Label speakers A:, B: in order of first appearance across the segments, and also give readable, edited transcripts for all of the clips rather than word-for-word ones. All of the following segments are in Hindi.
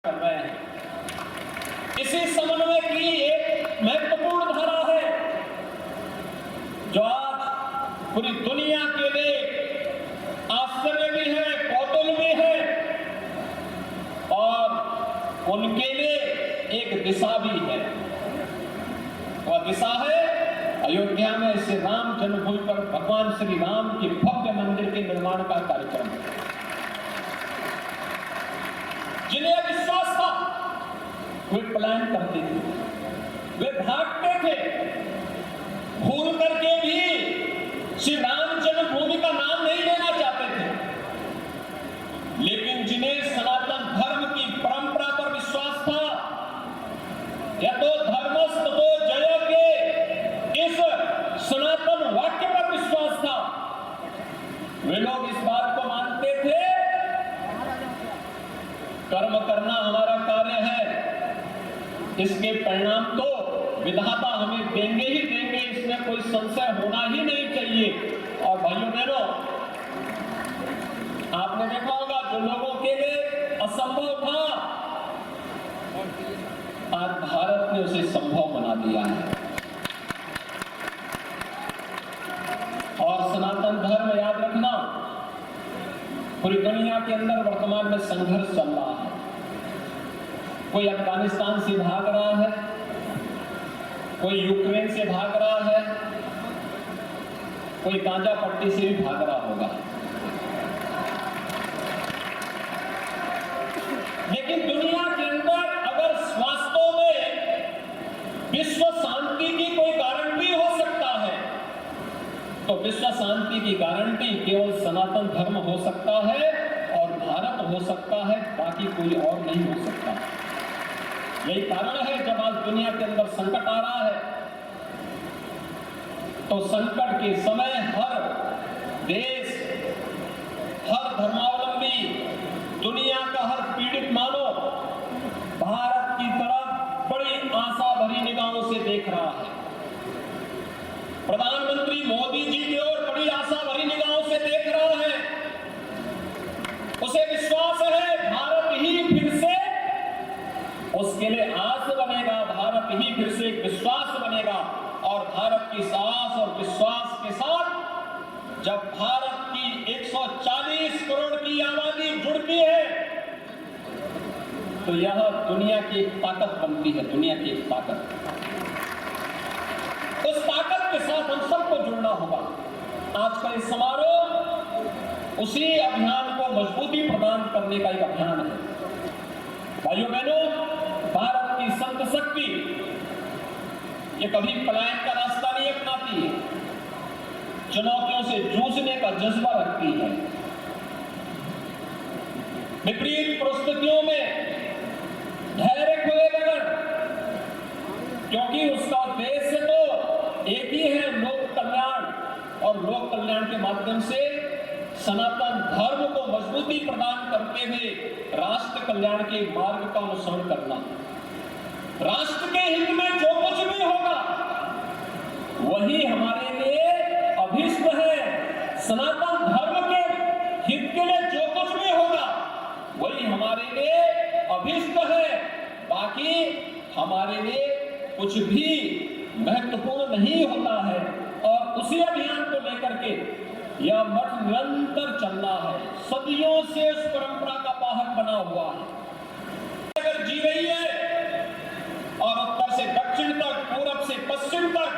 A: कर रहे हैं। इसी समन्वय की एक महत्वपूर्ण धारा है जो आज पूरी दुनिया के लिए आश्चर्य भी है, कौतूहल भी है और उनके लिए एक दिशा भी है। वह दिशा है अयोध्या में श्री राम जन्मभूमि पर भगवान श्री राम के भव्य मंदिर के निर्माण का कार्यक्रम। जिन्हें विश्वास था वे प्लान करते थे, वे भागते थे, भूल करके भी श्री राम जन्मभूमि का नाम नहीं लेना चाहते थे। लेकिन जिन्हें सनातन धर्म की परंपरा पर विश्वास था, या तो धर्मस्ततो जयते इस सनातन वाक्य पर विश्वास था, वे लोग इस बात को मानते थे कर्म करना हमारा कार्य है, इसके परिणाम तो विधाता हमें देंगे ही देंगे, इसमें कोई संशय होना ही नहीं चाहिए। और भाइयों बहनों, आपने देखा होगा जो लोगों के लिए असंभव था, आज भारत ने उसे संभव बना दिया है। और सनातन धर्म याद रखना, पूरी दुनिया के अंदर वर्तमान में संघर्ष चल रहा है। कोई अफगानिस्तान से भाग रहा है, कोई यूक्रेन से भाग रहा है, कोई गांजा पट्टी से भी भाग रहा होगा। लेकिन दुनिया के अंदर अगर वास्तव में विश्व शांति की कोई गारंटी हो सकता है, तो विश्व शांति की गारंटी केवल सनातन धर्म हो सकता है और भारत हो सकता है, बाकी कोई और नहीं हो सकता। यही कारण है जब आज दुनिया के अंदर संकट आ रहा है, तो संकट के समय हर देश, हर धर्मावलंबी, दुनिया का हर पीड़ित मानव भारत की तरफ बड़ी आशा भरी निगाहों से देख रहा है। प्रधानमंत्री मोदी जी की ओर बड़ी आशा भरी निगाहों से देख रहा है। उसे विश्वास है भारत ही फिर से उसके लिए आस बनेगा, भारत ही फिर से एक विश्वास बनेगा। और भारत की आस और विश्वास के साथ जब भारत की 140 करोड़ की आबादी जुड़ती है, तो यह दुनिया की एक ताकत बनती है, दुनिया की एक ताकत। उस ताकत के साथ हम सबको जुड़ना होगा। आज का इस समारोह उसी अभियान को मजबूती प्रदान करने का एक अभियान है। भाइयों बहनों, भारत की संत शक्ति ये कभी पलायन का रास्ता नहीं अपनाती है, चुनौतियों से जूझने का जज्बा रखती है। विपरीत परिस्थितियों में धैर्य खोए बगैर, क्योंकि उसका उद्देश्य तो एक ही है, लोक कल्याण, और लोक कल्याण के माध्यम से सनातन धर्म को मजबूती प्रदान करते हुए राष्ट्र कल्याण के मार्ग का अनुसरण करना। राष्ट्र के हित में जो कुछ भी होगा वही हमारे लिए अभीष्ट है। सनातन धर्म के हित के लिए जो कुछ भी होगा वही हमारे लिए अभीष्ट है, बाकी हमारे लिए कुछ भी महत्वपूर्ण नहीं होता है। और उसी अभियान को लेकर के यह मठ निरंतर चल रहा है, सदियों से उस परंपरा का वाहक बना हुआ है। अगर जी रही है और उत्तर से दक्षिण तक, पूरब से पश्चिम तक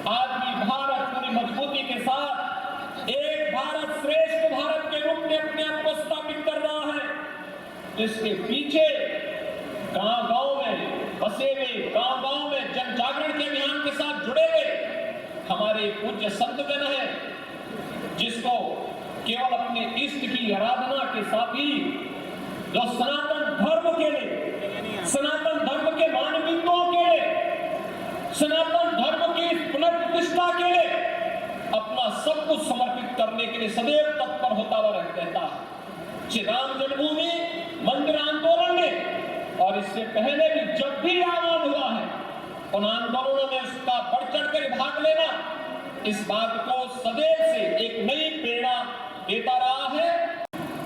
A: आज भी भारत पूरी मजबूती के साथ एक भारत श्रेष्ठ भारत के रूप में अपने आप को स्थापित कर रहा है। इसके पीछे गांव-गांव में बसे हुए, गांव-गांव में जन जागरण के अभियान के साथ जुड़े हुए हमारे पूज्य संतजन है, जिसको केवल अपने इष्ट की आराधना के साथ ही जो सनातन धर्म के लिए, सनातन धर्म के मानविकों के लिए, सनातन धर्म की पुनर्प्रतिष्ठा के लिए अपना सब कुछ समर्पित करने के लिए सदैव तत्पर होता हुआ रहता है। श्री राम जन्मभूमि मंदिर आंदोलन में और इससे पहले भी जब भी आह्वान हुआ है, उन आंदोलनों में उसका बढ़ चढ़ कर भाग लेना इस बात को सदैव से एक नई प्रेरणा देता रहा है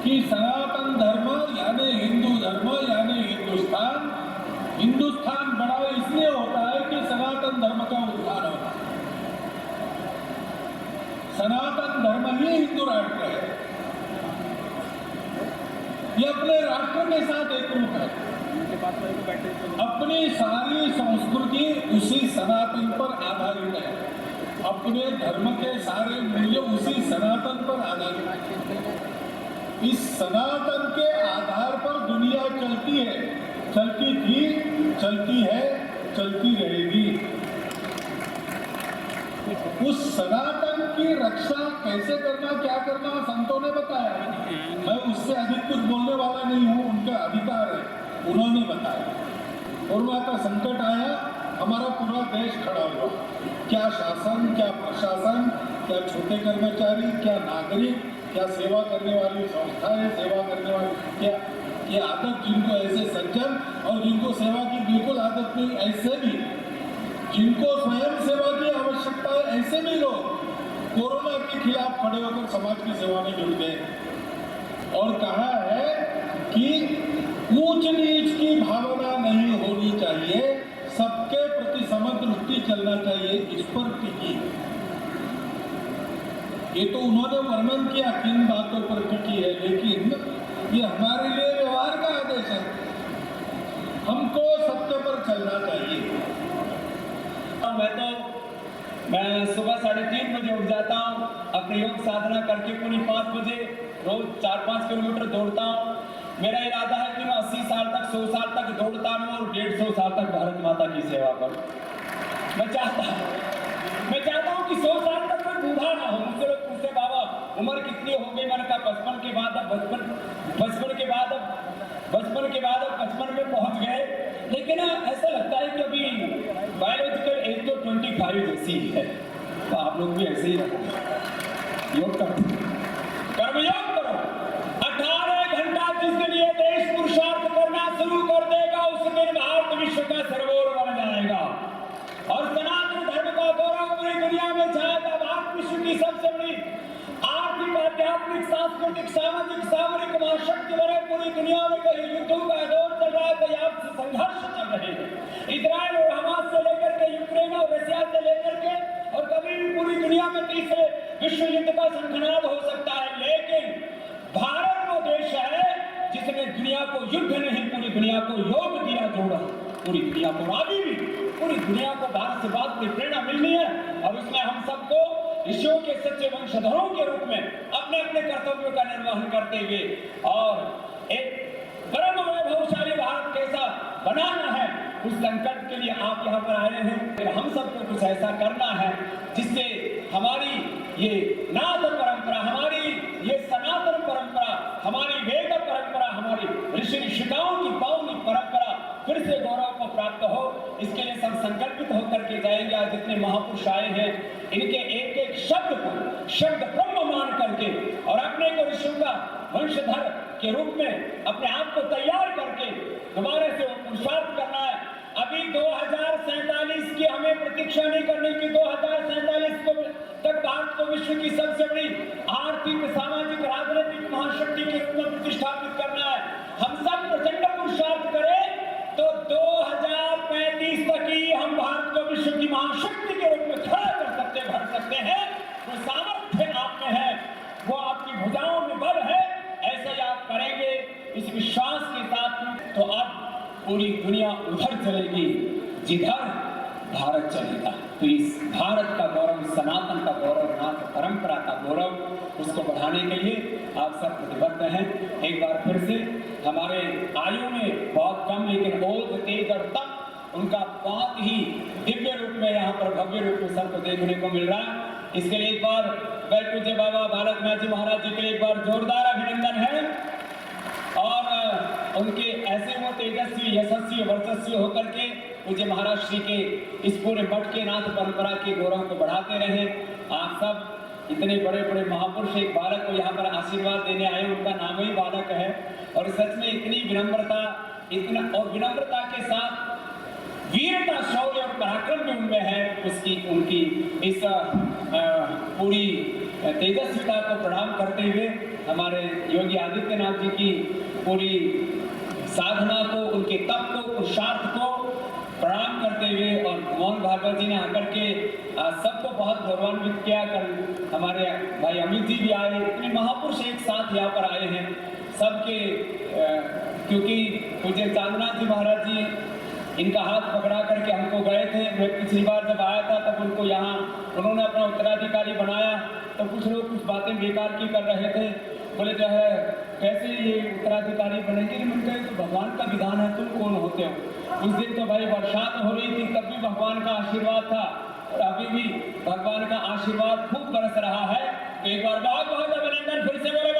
B: कि सनातन धर्म यानी हिंदू धर्म यानी हिंदुस्तान बड़ा इसलिए होता है कि सनातन धर्म का उद्धार होता है। सनातन धर्म ही हिंदू राष्ट्र है। ये अपने राष्ट्र के साथ एकरूप है। अपनी सारी संस्कृति उसी सनातन पर आधारित है। अपने धर्म के सारे मूल्य उसी सनातन पर आधारित है। इस सनातन के आधार पर दुनिया चलती है, चलती थी, चलती है, चलती रहेगी। उस सनातन की रक्षा कैसे करना, क्या करना संतों ने बताया। मैं उससे अधिक कुछ बोलने वाला नहीं हूं, उनका अधिकार है, उन्होंने बताया। कोरोना का संकट आया, हमारा पूरा देश खड़ा हुआ। क्या शासन, क्या प्रशासन, क्या छोटे कर्मचारी, क्या नागरिक, क्या सेवा करने वाली संस्थाएं, सेवा करने वाली, क्या ये आदत जिनको ऐसे सज्जन और जिनको सेवा की बिल्कुल आदत नहीं, ऐसे भी जिनको स्वयं सेवा की आवश्यकता है, ऐसे भी लोग कोरोना के खिलाफ खड़े होकर समाज की सेवा में जुट गए। और कहा है कि ऊंच नीच की भावना नहीं होनी चाहिए, सबके प्रति समदृष्टि चलना चाहिए, इस पर टिकी। ये तो उन्होंने वर्णन किया किन बातों पर टिकी है, लेकिन ये हमारे लिए व्यवहार का आदेश है। हमको सत्य पर चलना चाहिए।
A: मैं सुबह 3:30 बजे उठ जाता हूँ, अपनी योग साधना करके पूरी 5 बजे रोज 4-5 किलोमीटर दौड़ता हूँ। मेरा इरादा है कि मैं 80 साल तक, 100 साल तक दौड़ता हूँ और 150 साल तक भारत माता की सेवा करूँ। मैं चाहता हूँ कि 100 साल तक मैं बूढ़ा ना हो। मुझसे लोग पूछते बाबा उम्र कितनी हो गई, मैंने कहा 55 के बाद अब 55 में पहुंच गए। लेकिन ऐसा लगता है कि अभी बायोलॉजिकल एज तो 25 जैसी है। तो आप लोग भी ऐसे ही रहो, योग करो, कर्मयोग करो। 18 घंटा जिस दिन ये देश पुरुषार्थ करना शुरू कर देगा, उस दिन भारत विश्व का सर्वोर बन जाएगा और सनातन धर्म का गौरव पूरी दुनिया में छाएगा। भारत विश्व की सबसे बड़ी आर्थिक, आध्यात्मिक, सांस्कृतिक, सामाजिक, सामरिक महाशक्ति बने। पूरी दुनिया में कहीं युद्धों का दौर चल रहा है, कहीं आपसी संघर्ष चल रहे हैं। इजराइल और हमास से लेकर के यूक्रेन और रशिया से लेकर के, और कभी भी पूरी दुनिया में तीसरे विश्व युद्ध का शंखनाद हो सकता है। लेकिन भारत वो देश है जिसने दुनिया को युद्ध नहीं, पूरी दुनिया को योग दिया, जोड़ा। पूरी दुनिया को, आगे भी पूरी दुनिया को भारत से बात की प्रेरणा मिलनी है। और उसमें हम सबको ऋषियों के सच्चे वंशधरों के रूप में अपने अपने कर्तव्यों का निर्वहन करते हुए और एक परम वैभवशाली भारत कैसा बनाना है, उस संकल्प के लिए आप यहाँ पर आए हैं। फिर हम सबको कुछ ऐसा करना है जिससे हमारी ये नाद परंपरा, हमारी ये सनातन परंपरा, हमारी वेद परंपरा, हमारी ऋषि ऋषिकाओं की पावनी परंपरा फिर से गौरव को प्राप्त हो। इसके लिए सब संकल्पित होकर के जाएंगे। आज जितने महापुरुष आए हैं, इनके एक एक शब्द को शब्द ब्रह्म मान करके और अपने को ऋषियों का वंशधर के रूप में अपने आप को तैयार करके दोबारा से पुरुषार्थ करना है। अभी 2047 की हमें प्रतीक्षा नहीं करनी कि 2047 तक भारत को विश्व की सबसे बड़ी आर्थिक, सामाजिक, राजनीतिक महाशक्ति के रूप में प्रतिष्ठापित करना है। हम सब प्रचंड पुरुषार्थ करें तो 2035 तक ही हम भारत को विश्व की महाशक्ति के रूप में खड़ा कर सकते, भर सकते हैं। वो सामर्थ्य आप में है, वो आपकी भुजाओं में बल है। ऐसा ही आप करेंगे इस विश्वास के साथ, तो अब पूरी दुनिया उधर चलेगी जिधर भारत चलेगा। तो इस भारत का गौरव, सनातन का गौरव, नाथ परंपरा का गौरव, उसको बढ़ाने के लिए आप सब प्रतिबद्ध हैं। एक बार फिर से हमारे आयु में बहुत कम लेकिन ओज, तेज और तप उनका बहुत ही दिव्य रूप में यहाँ पर भव्य रूप में सबको देखने को मिल रहा है। इसके लिए एक बार वैष्णव पूज्य बाबा बालकनाथ जी महाराज जी के लिए एक बार जोरदार अभिनंदन है। और उनके ऐसे वो तेजस्वी, यशस्वी, वर्चस्वी होकर के पूज्य महाराज श्री के इस पूरे मठ के नाथ परंपरा के गौरव को बढ़ाते रहे। आप सब इतने बड़े बड़े महापुरुष एक बालक को यहाँ पर आशीर्वाद देने आए, उनका नाम ही बालक है। और सच में इतनी विनम्रता, इतना और विनम्रता के साथ वीरता, शौर्य और पराक्रम भी उनमें है। उसकी उनकी इस पूरी तेजस्विता को प्रणाम करते हुए हमारे योगी आदित्यनाथ जी की पूरी साधना को, उनकी उनके तप को, पुरुषार्थ को प्रणाम करते हुए, और मोहन भागवत जी ने आकर के सबको बहुत गौरवान्वित किया। कल हमारे भाई अमित जी भी आए, इतने महापुरुष एक साथ यहाँ पर आए हैं सबके, क्योंकि पूज्य चांदनाथ जी महाराज जी इनका हाथ पकड़ा करके हमको गए थे। मैं पिछली बार जब आया था तब उनको यहाँ उन्होंने अपना उत्तराधिकारी बनाया, तो कुछ लोग कुछ बातें बेकार की कर रहे थे, बोले जो है कैसे ये उत्तराधिकारी बनेंगे। मैंने कहा तो भगवान का विधान है, तुम कौन होते हो। उस दिन तो भाई बरसात हो रही थी, तब भी भगवान का आशीर्वाद था, और अभी भी भगवान का आशीर्वाद खूब बरस रहा है। तो एक बार बहुत बहुत अभिनंदन फिर से बोले